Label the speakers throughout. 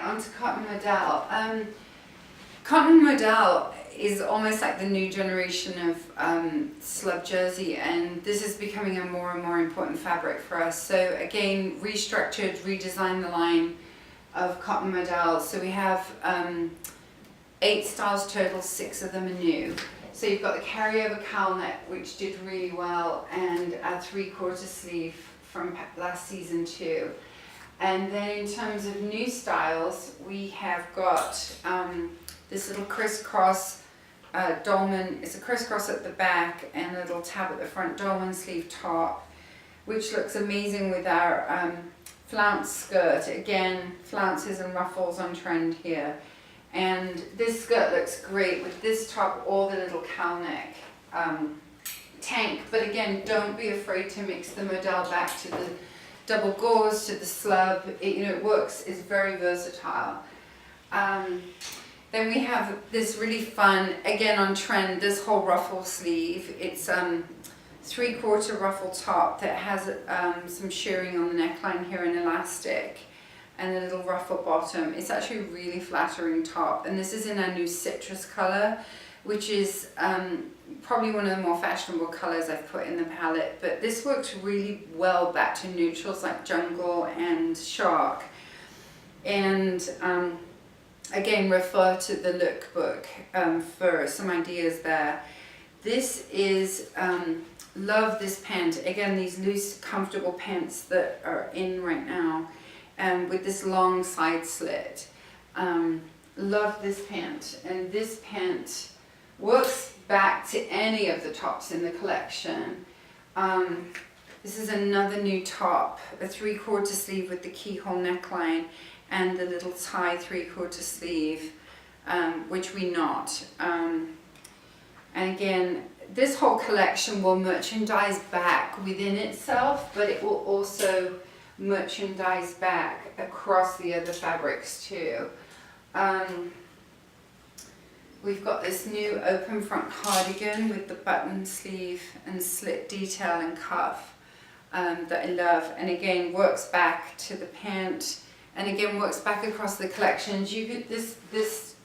Speaker 1: Onto cotton modal. Cotton modal is almost like the new generation of slub jersey, and this is becoming a more and more important fabric for us. So again, restructured, redesigned the line of cotton modal. So we have 8 styles total, 6 of them are new. So you've got the carryover cowl neck, which did really well, and a 3/4 sleeve from last season too. And then in terms of new styles, we have got this little crisscross dolman. It's a crisscross at the back and a little tab at the front, dolman sleeve top, which looks amazing with our flounce skirt. Again, flounces and ruffles on trend here. And this skirt looks great with this top or the little cowl neck tank. But again, don't be afraid to mix the modal back to the double gauze, to the slub. It works, it's very versatile. Then we have this really fun, again on trend, this whole ruffle sleeve. It's 3/4 ruffle top that has some shirring on the neckline here and elastic, and a little ruffle bottom. It's actually a really flattering top, and this is in our new citrus color, which is probably one of the more fashionable colors I've put in the palette, but this works really well back to neutrals like jungle and shark. And again, refer to the lookbook for some ideas there. This is, love this pant. Again, these loose, comfortable pants that are in right now, with this long side slit. Love this pant, and this pant works back to any of the tops in the collection. This is another new top, a 3/4 sleeve with the keyhole neckline and the little tie 3/4 sleeve, which we knot. And again, this whole collection will merchandise back within itself, but it will also merchandise back across the other fabrics too. We've got this new open front cardigan with the button sleeve and slit detail and cuff that I love, and again works back to the pant, and again works back across the collections. This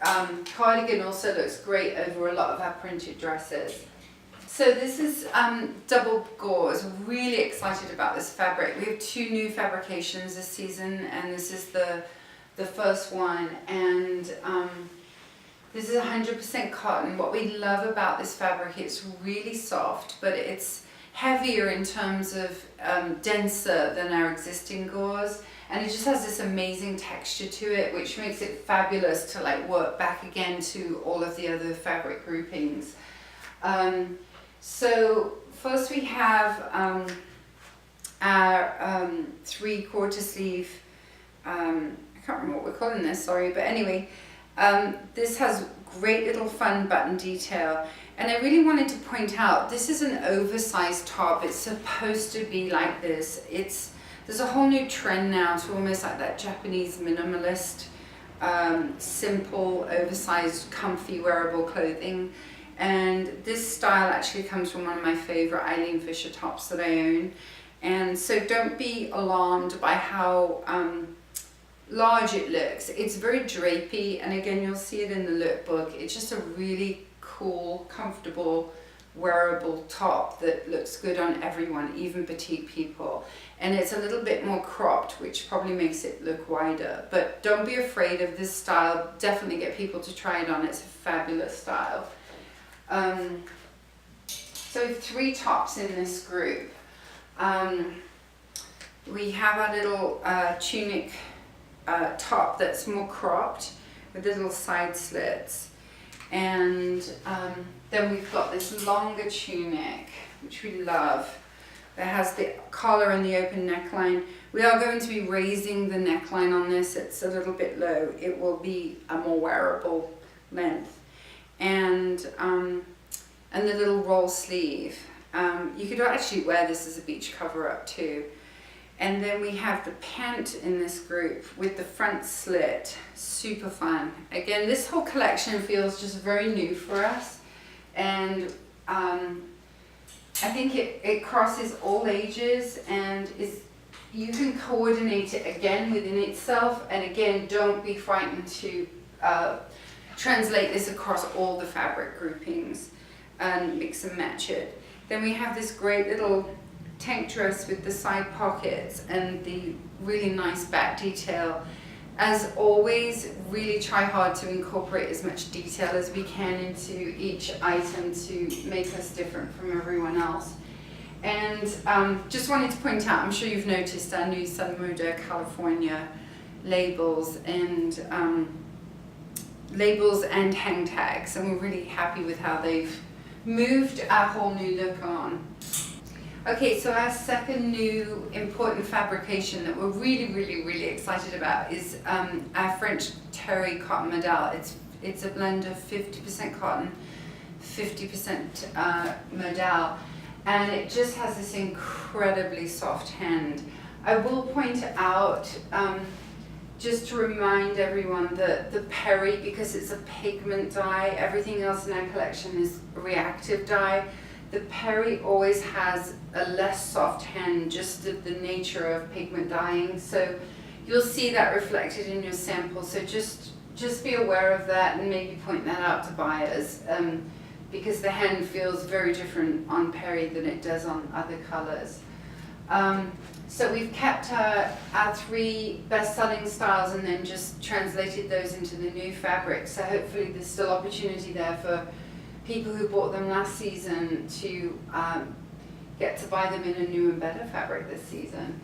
Speaker 1: cardigan also looks great over a lot of our printed dresses. So this is double gauze. Really excited about this fabric. We have 2 new fabrications this season, and this is the first one. And this is 100% cotton. What we love about this fabric, it's really soft, but it's heavier in terms of denser than our existing gauze, and it just has this amazing texture to it, which makes it fabulous to like work back again to all of the other fabric groupings. So first we have our 3/4 sleeve, I can't remember what we're calling this, sorry, but anyway, this has great little fun button detail, and I really wanted to point out this is an oversized top. It's supposed to be like this. There's a whole new trend now to almost like that Japanese minimalist, simple, oversized, comfy, wearable clothing. And this style actually comes from one of my favorite Eileen Fisher tops that I own. And so don't be alarmed by how large it looks. It's very drapey, and again you'll see it in the lookbook. It's just a really cool, comfortable, wearable top that looks good on everyone, even petite people. And it's a little bit more cropped, which probably makes it look wider. But don't be afraid of this style. Definitely get people to try it on. It's a fabulous style. So 3 tops in this group. We have our little tunic top that's more cropped with the little side slits, and then we've got this longer tunic which we love that has the collar and the open neckline. We are going to be raising the neckline on this. It's a little bit low. It will be a more wearable length, and the little roll sleeve. You could actually wear this as a beach cover up too. And then we have the pant in this group with the front slit, super fun. Again, this whole collection feels just very new for us, and I think it crosses all ages and is you can coordinate it again within itself, and again, don't be frightened to translate this across all the fabric groupings and mix and match it. Then we have this great little tank dress with the side pockets and the really nice back detail. As always, really try hard to incorporate as much detail as we can into each item to make us different from everyone else. And just wanted to point out, I'm sure you've noticed our new SUNMODA California labels and hang tags, and we're really happy with how they've moved our whole new look on. Okay, so our second new important fabrication that we're really excited about is our French terry cotton modal. It's a blend of 50% cotton, 50% modal, and it just has this incredibly soft hand. I will point out, just to remind everyone, that the Perry, because it's a pigment dye, everything else in our collection is reactive dye. The Perry always has a less soft hand, just of the nature of pigment dyeing. So you'll see that reflected in your sample. So just be aware of that and maybe point that out to buyers, because the hand feels very different on Perry than it does on other colors. So we've kept our 3 best-selling styles and then just translated those into the new fabric. So hopefully there's still opportunity there for people who bought them last season to get to buy them in a new and better fabric this season.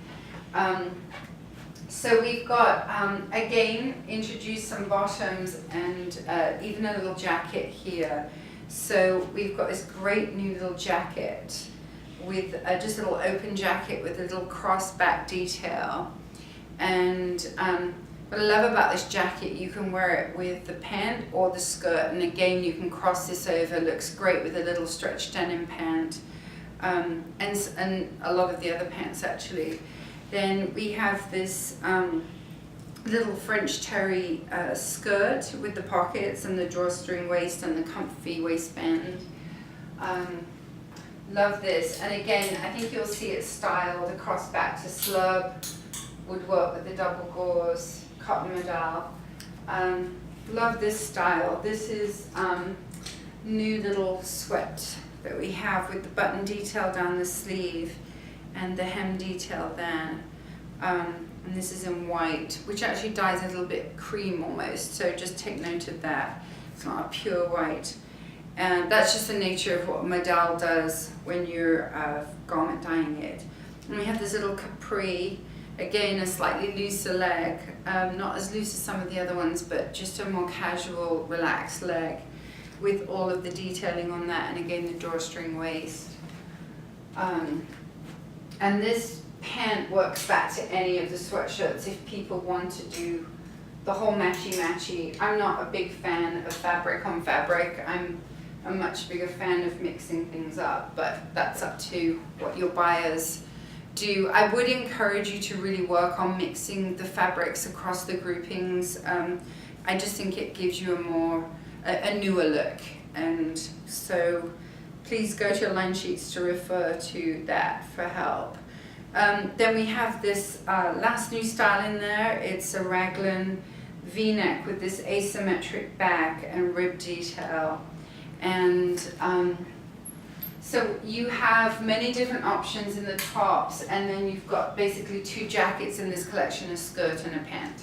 Speaker 1: So we've got, again, introduced some bottoms and even a little jacket here. So we've got this great new little jacket with just a little open jacket with a little cross back detail. And what I love about this jacket, you can wear it with the pant or the skirt, and again you can cross this over. Looks great with a little stretch denim pant, and a lot of the other pants actually. Then we have this little French terry skirt with the pockets and the drawstring waist and the comfy waistband. Love this, and again I think you'll see it styled across back to slub, would work with the double gauze cotton modal. Love this style. This is new little sweat that we have with the button detail down the sleeve and the hem detail there. And this is in white, which actually dyes a little bit cream almost, so just take note of that. It's not a pure white. And that's just the nature of what modal does when you're garment dyeing it. And we have this little capri, again a slightly looser leg, not as loose as some of the other ones, but just a more casual, relaxed leg with all of the detailing on that, and again the drawstring waist. And this pant works back to any of the sweatshirts if people want to do the whole matchy-matchy. I'm not a big fan of fabric on fabric. I'm a much bigger fan of mixing things up, but that's up to what your buyers do. I would encourage you to really work on mixing the fabrics across the groupings. I just think it gives you a newer look, and so please go to your line sheets to refer to that for help. Then we have this last new style in there. It's a raglan V-neck with this asymmetric back and rib detail. And so you have many different options in the tops, and then you've got basically 2 jackets in this collection, a skirt and a pant.